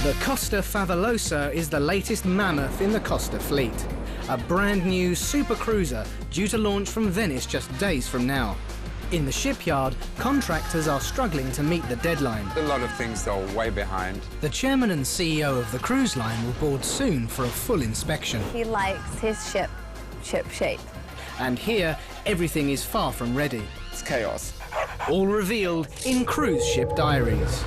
The Costa Favolosa is the latest mammoth in the Costa fleet. A brand new super cruiser due to launch from Venice just days from now. In the shipyard, contractors are struggling to meet the deadline. A lot of things are way behind. The chairman and CEO of the cruise line will board soon for a full inspection. He likes his ship shape. And here, everything is far from ready. It's chaos. All revealed in Cruise Ship Diaries.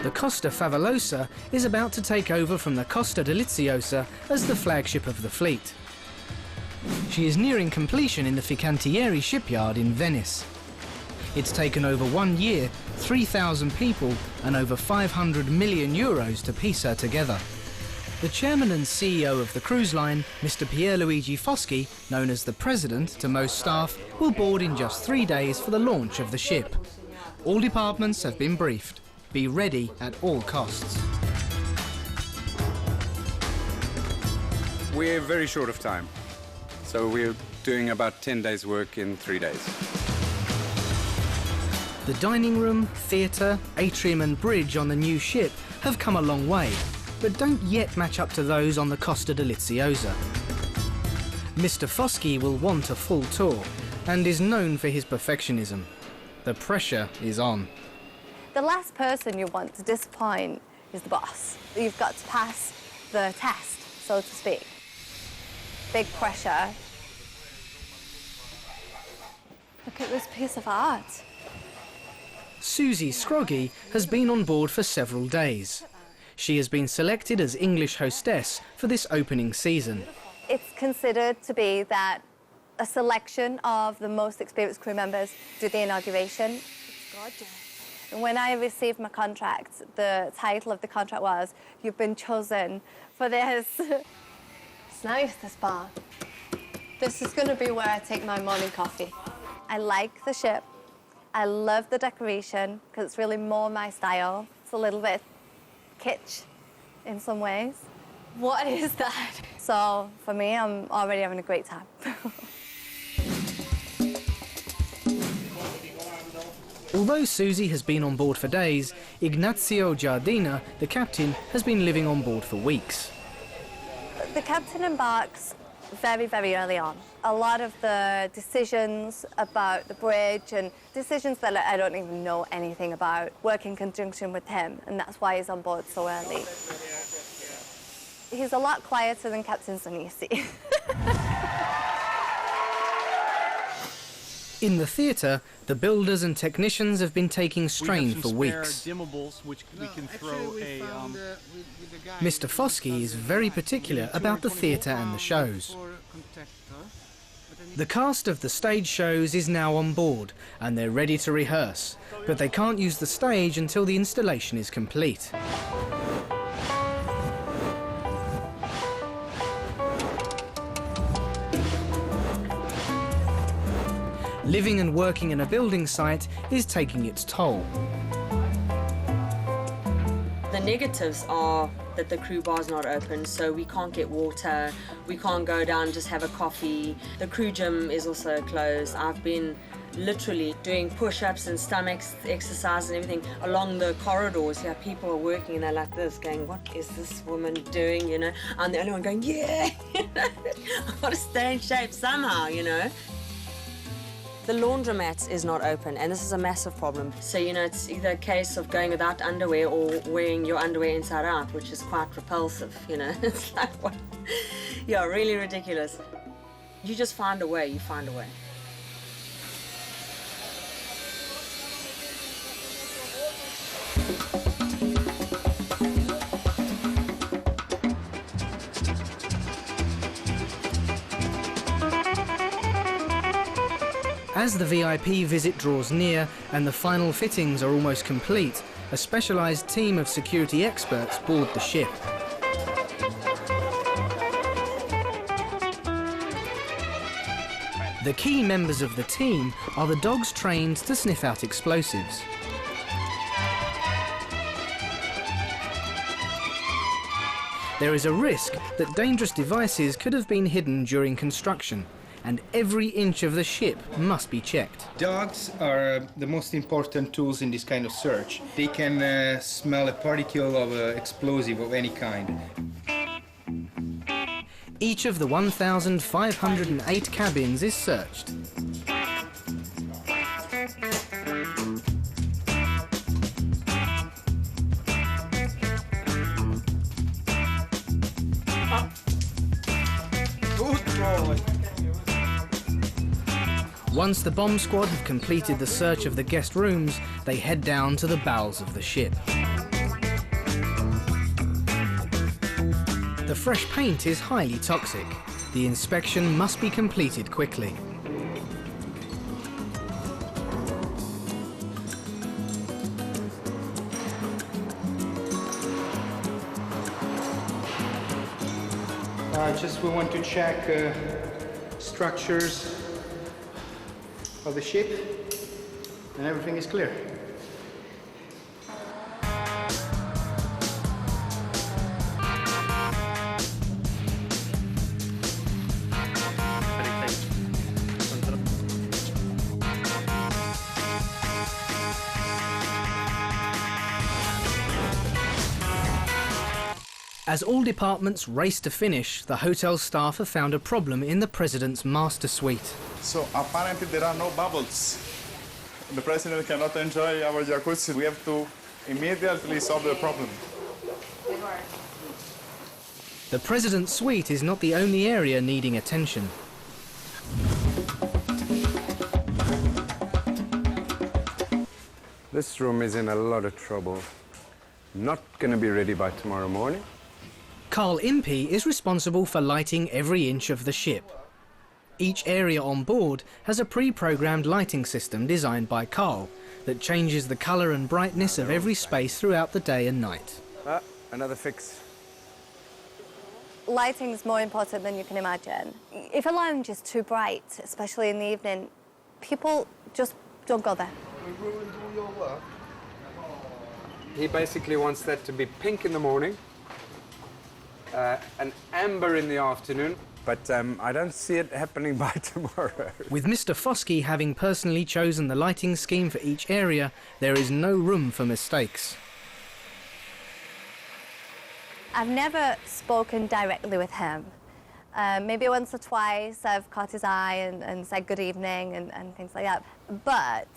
The Costa Favolosa is about to take over from the Costa Deliziosa as the flagship of the fleet. She is nearing completion in the Fincantieri shipyard in Venice. It's taken over 1 year, 3,000 people and over 500 million euros to piece her together. The chairman and CEO of the cruise line, Mr. Pierluigi Foschi, known as the president to most staff, will board in just 3 days for the launch of the ship. All departments have been briefed. Be ready at all costs. We're very short of time, so we're doing about 10 days' work in 3 days. The dining room, theatre, atrium and bridge on the new ship have come a long way, but don't yet match up to those on the Costa Deliziosa. Mr. Foschi will want a full tour and is known for his perfectionism. The pressure is on. The last person you want to disappoint is the boss. You've got to pass the test, so to speak. Big pressure. Look at this piece of art. Susie Scroggy has been on board for several days. She has been selected as English hostess for this opening season. It's considered to be that a selection of the most experienced crew members do the inauguration. It's gorgeous. When I received my contract, the title of the contract was, "You've been chosen for this." It's nice, this bar. This is going to be where I take my morning coffee. I like the ship. I love the decoration because it's really more my style. It's a little bit kitsch in some ways. What is that? So for me, I'm already having a great time. Although Susie has been on board for days, Ignazio Giardina, the captain, has been living on board for weeks. The captain embarks very, very early on. A lot of the decisions about the bridge and decisions that I don't even know anything about work in conjunction with him, and that's why he's on board so early. He's a lot quieter than Captain Sonisi. In the theatre, the builders and technicians have been taking strain for weeks. Mr. Foschi is very particular about the theatre and the shows. The cast of the stage shows is now on board and they're ready to rehearse, but they can't use the stage until the installation is complete. Living and working in a building site is taking its toll. The negatives are that the crew bar's not open, so we can't get water, we can't go down and just have a coffee. The crew gym is also closed. I've been literally doing push-ups and stomach exercises and everything along the corridors. Yeah, people are working and they're like this, going, "What is this woman doing?" You know, I'm the only one going, "Yeah, I've got to stay in shape somehow," you know. The laundromat is not open, and this is a massive problem. So, you know, it's either a case of going without underwear or wearing your underwear inside out, which is quite repulsive, you know. It's like, what? Yeah, really ridiculous. You just find a way, you find a way. As the VIP visit draws near and the final fittings are almost complete, a specialised team of security experts board the ship. The key members of the team are the dogs trained to sniff out explosives. There is a risk that dangerous devices could have been hidden during construction, and every inch of the ship must be checked. Dogs are the most important tools in this kind of search. They can smell a particle of explosive of any kind. Each of the 1,508 cabins is searched. Once the bomb squad have completed the search of the guest rooms, they head down to the bowels of the ship. The fresh paint is highly toxic. The inspection must be completed quickly. We want to check structures of the ship, and everything is clear. As all departments race to finish, the hotel staff have found a problem in the President's master suite. So apparently there are no bubbles. The President cannot enjoy our jacuzzi. We have to immediately solve the problem. The President's suite is not the only area needing attention. This room is in a lot of trouble. Not going to be ready by tomorrow morning. Carl Impey is responsible for lighting every inch of the ship. Each area on board has a pre-programmed lighting system designed by Carl that changes the colour and brightness of every space throughout the day and night. Another fix. Lighting is more important than you can imagine. If a lounge is too bright, especially in the evening, people just don't go there. We ruined all your work. He basically wants that to be pink in the morning, an amber in the afternoon, but I don't see it happening by tomorrow. With Mr. Foskey having personally chosen the lighting scheme for each area, there is no room for mistakes. I've never spoken directly with him. Maybe once or twice I've caught his eye and said good evening and things like that. But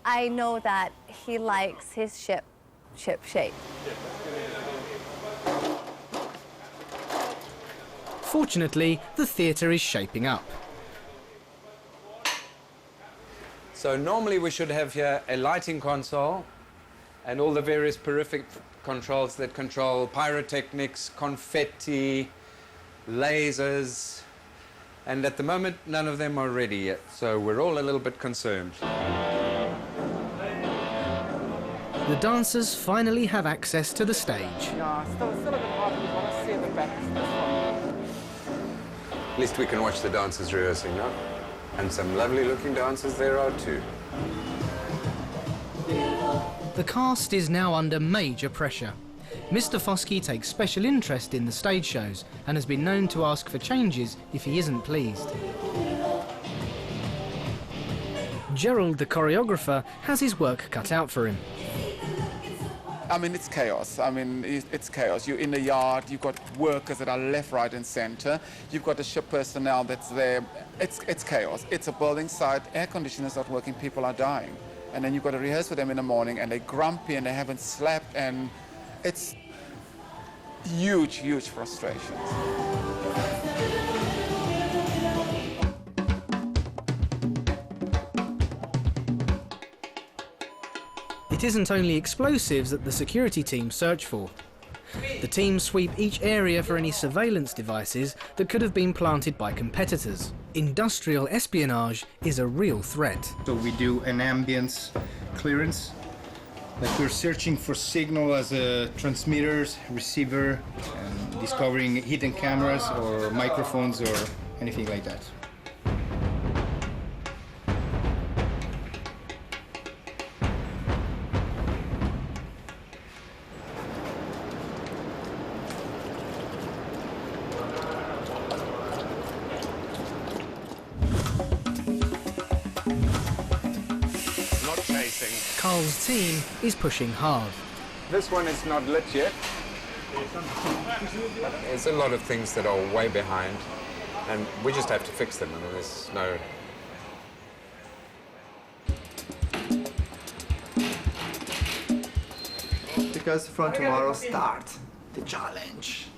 I know that he likes his ship shape. Fortunately, the theatre is shaping up. So normally we should have here a lighting console and all the various peripheral controls that control pyrotechnics, confetti, lasers, and at the moment none of them are ready yet, so we're all a little bit concerned. The dancers finally have access to the stage. Yeah, still a bit hard because I want to see the back of this one. At least we can watch the dancers rehearsing now. And some lovely looking dancers there are too. The cast is now under major pressure. Mr. Foskey takes special interest in the stage shows and has been known to ask for changes if he isn't pleased. Gerald, the choreographer, has his work cut out for him. I mean, it's chaos. It's chaos. You're in the yard, you've got workers that are left, right, and center. You've got the ship personnel that's there. It's chaos. It's a building site, air conditioners not working, people are dying. And then you've got to rehearse with them in the morning, and they're grumpy, and they haven't slept, and it's huge, huge frustrations. It isn't only explosives that the security team search for. The team sweep each area for any surveillance devices that could have been planted by competitors. Industrial espionage is a real threat. So we do an ambience clearance. Like we're searching for signal as transmitters, receiver, and discovering hidden cameras or microphones or anything like that. Carl's team is pushing hard. This one is not lit yet. There's a lot of things that are way behind, and we just have to fix them. I mean, there's no... Because from tomorrow start the challenge.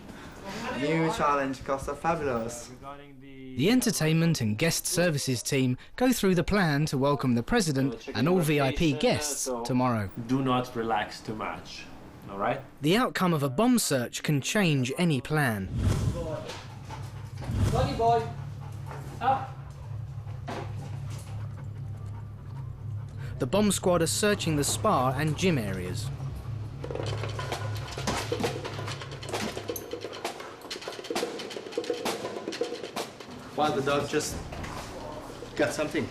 New challenge, Costa Fabulous. The entertainment and guest services team go through the plan to welcome the president and all VIP guests tomorrow. Do not relax too much, all right? The outcome of a bomb search can change any plan. Boy, up. The bomb squad are searching the spa and gym areas. Well, the dog just got something.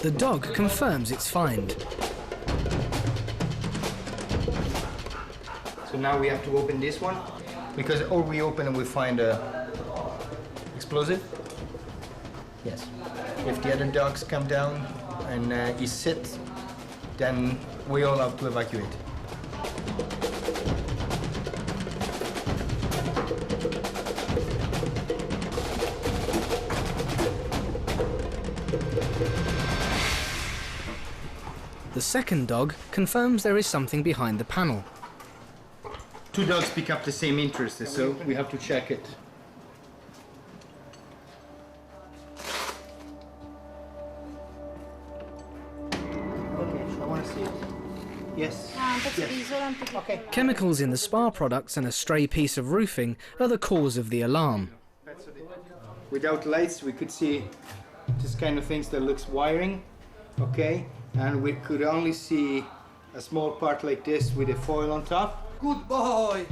The dog confirms its find. So now we have to open this one, because or we open and we find a explosive. Yes. If the other dogs come down and he sit, then we all have to evacuate. The second dog confirms there is something behind the panel. Two dogs pick up the same interest, so we have to check it. Okay, I want to see it. Yes. Yes. Okay. Chemicals in the spa products and a stray piece of roofing are the cause of the alarm. Without lights, we could see this kind of things that looks wiring, okay? And we could only see a small part like this with a foil on top. Good boy!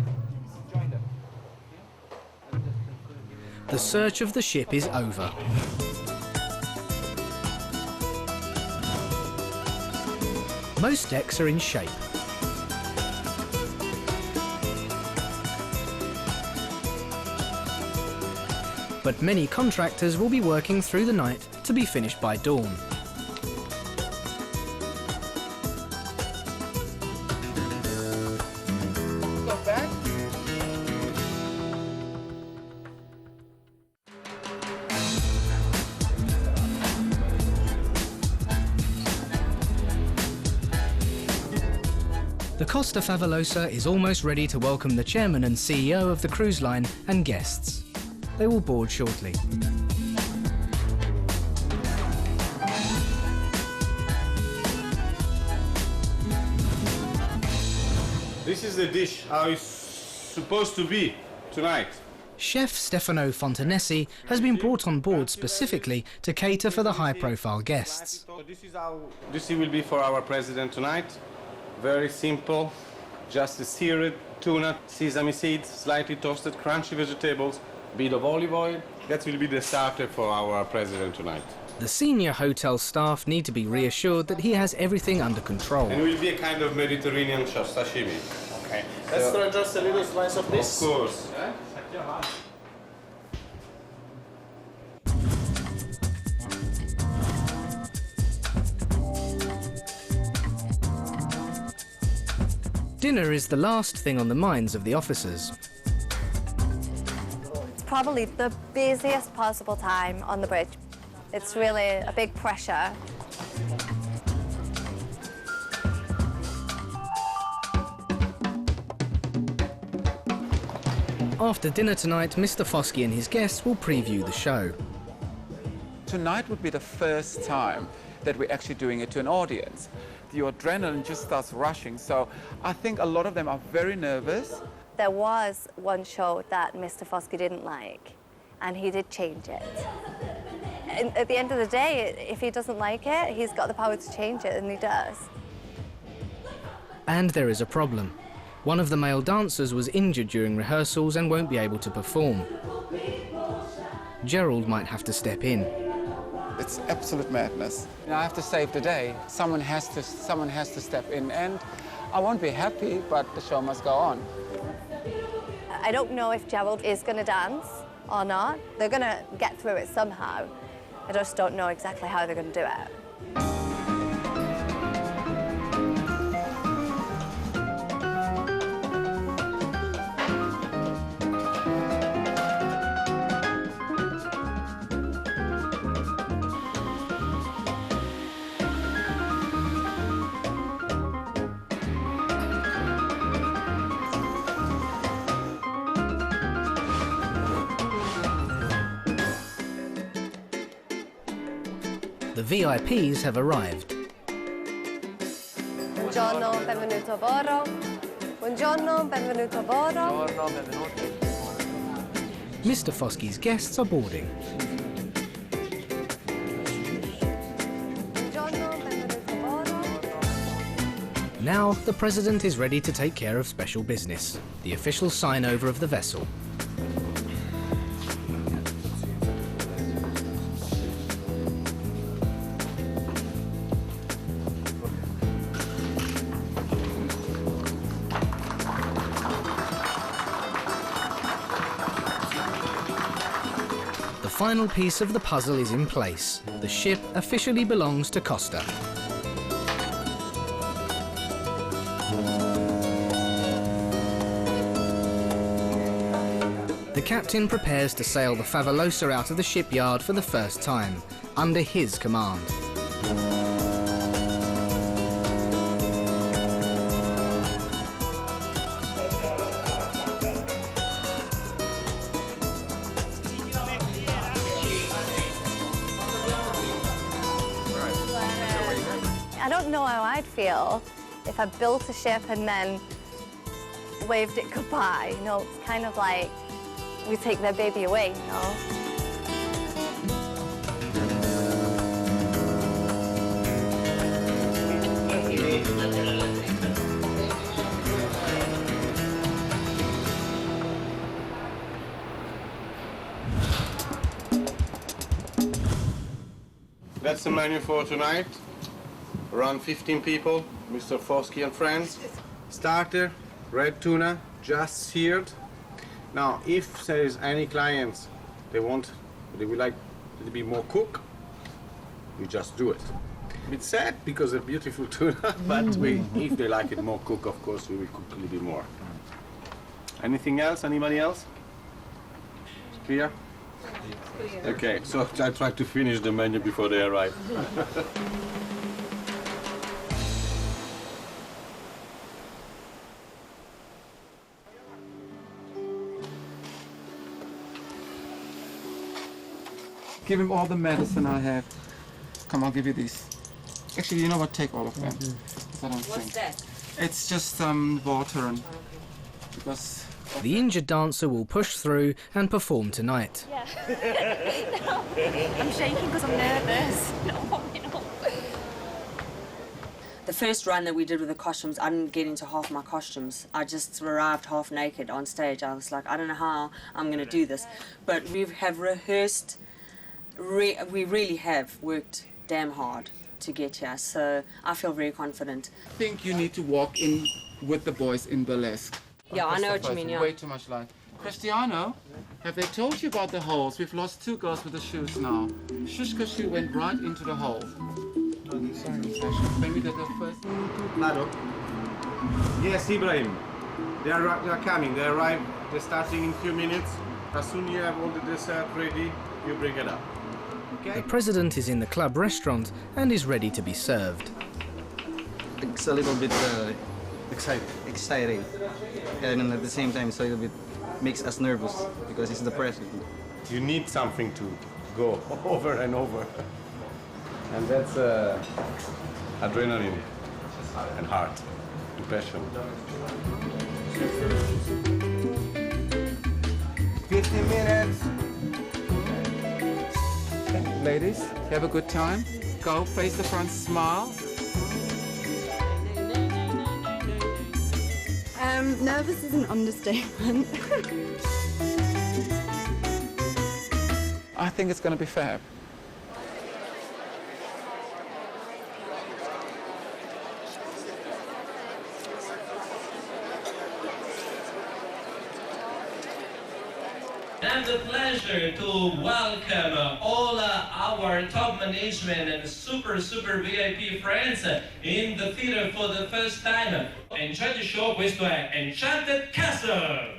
The search of the ship is over. Most decks are in shape. But many contractors will be working through the night to be finished by dawn. The Costa Favolosa is almost ready to welcome the chairman and CEO of the cruise line and guests. They will board shortly. This is the dish how it's supposed to be tonight. Chef Stefano Fontanesi has been brought on board specifically to cater for the high-profile guests. So this is how this will be for our president tonight. Very simple, just a seared tuna, sesame seeds, slightly toasted, crunchy vegetables, bit of olive oil. That will be the starter for our president tonight. The senior hotel staff need to be reassured that he has everything under control. And it will be a kind of Mediterranean sashimi. Okay. Let's try just a little slice of this. Of course. Dinner is the last thing on the minds of the officers. It's probably the busiest possible time on the bridge. It's really a big pressure. After dinner tonight, Mr. Foskey and his guests will preview the show. Tonight would be the first time that we're actually doing it to an audience. The adrenaline just starts rushing, so I think a lot of them are very nervous. There was one show that Mr. Foskey didn't like, and he did change it. And at the end of the day, if he doesn't like it, he's got the power to change it, and he does. And there is a problem. One of the male dancers was injured during rehearsals and won't be able to perform. Gerald might have to step in. It's absolute madness. I have to save the day. Someone has to step in, and I won't be happy, but the show must go on. I don't know if Gerald is going to dance or not. They're going to get through it somehow. I just don't know exactly how they're going to do it. The VIPs have arrived. Buongiorno, benvenuto a bordo. Buongiorno, benvenuto a bordo. Mr. Foskey's guests are boarding. Buongiorno, benvenuto a bordo. Now, the President is ready to take care of special business, the official sign-over of the vessel. The final piece of the puzzle is in place. The ship officially belongs to Costa. The captain prepares to sail the Favolosa out of the shipyard for the first time, under his command. I don't know how I'd feel if I built a ship and then waved it goodbye. You know, it's kind of like we take their baby away, you know. That's the menu for tonight. Around 15 people, Mr. Foskey and friends. Starter, red tuna, just seared. Now, if there is any clients they would like to be more cook, we just do it. A bit sad because they're beautiful tuna, but if they like it more cook, of course, we will cook a little bit more. Anything else? Anybody else? Clear? Okay, so I try to finish the menu before they arrive. Give him all the medicine I have. Come, I'll give you these. Actually, you know what? Take all of them. What's that? It's just water and because. The injured dancer will push through and perform tonight. Yeah. No, I'm shaking because I'm nervous. No. The first run that we did with the costumes, I didn't get into half my costumes. I just arrived half naked on stage. I was like, I don't know how I'm going to do this. But we have rehearsed, we really have worked damn hard to get here. So I feel very confident. I think you need to walk in with the boys in burlesque. Yeah, I know what you mean, yeah. Way too much light. Cristiano, have they told you about the holes? We've lost 2 girls with the shoes now. Shushka shoe went right into the hole. Maybe they're the first. Nado? Yes, Ibrahim. They are coming. They arrive. They're starting in a few minutes. As soon as you have all the dessert ready, you bring it up. Okay? The President is in the club restaurant and is ready to be served. It's a little bit exciting, and at the same time, it's a little bit makes us nervous because it's the President. You need something to go over and over. And that's adrenaline and heart and passion. 15 minutes. Okay. Ladies, have a good time. Go face the front, smile. Nervous is an understatement. I think it's going to be fab. And the pleasure to welcome all our top management and super VIP friends in the theater for the first time. Enjoy the show, questo è Enchanted Castle!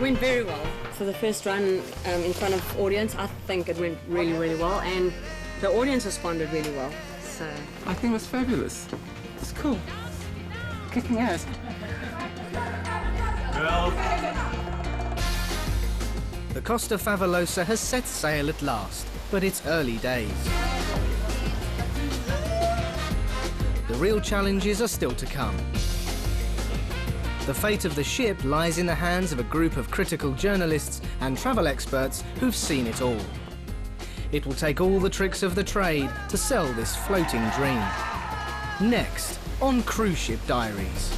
Went very well. For the first run in front of audience, I think it went really well, and the audience responded really well. So I think it was fabulous. It's cool. Kicking ass. The Costa Favolosa has set sail at last, but it's early days. The real challenges are still to come. The fate of the ship lies in the hands of a group of critical journalists and travel experts who've seen it all. It will take all the tricks of the trade to sell this floating dream. Next on Cruise Ship Diaries.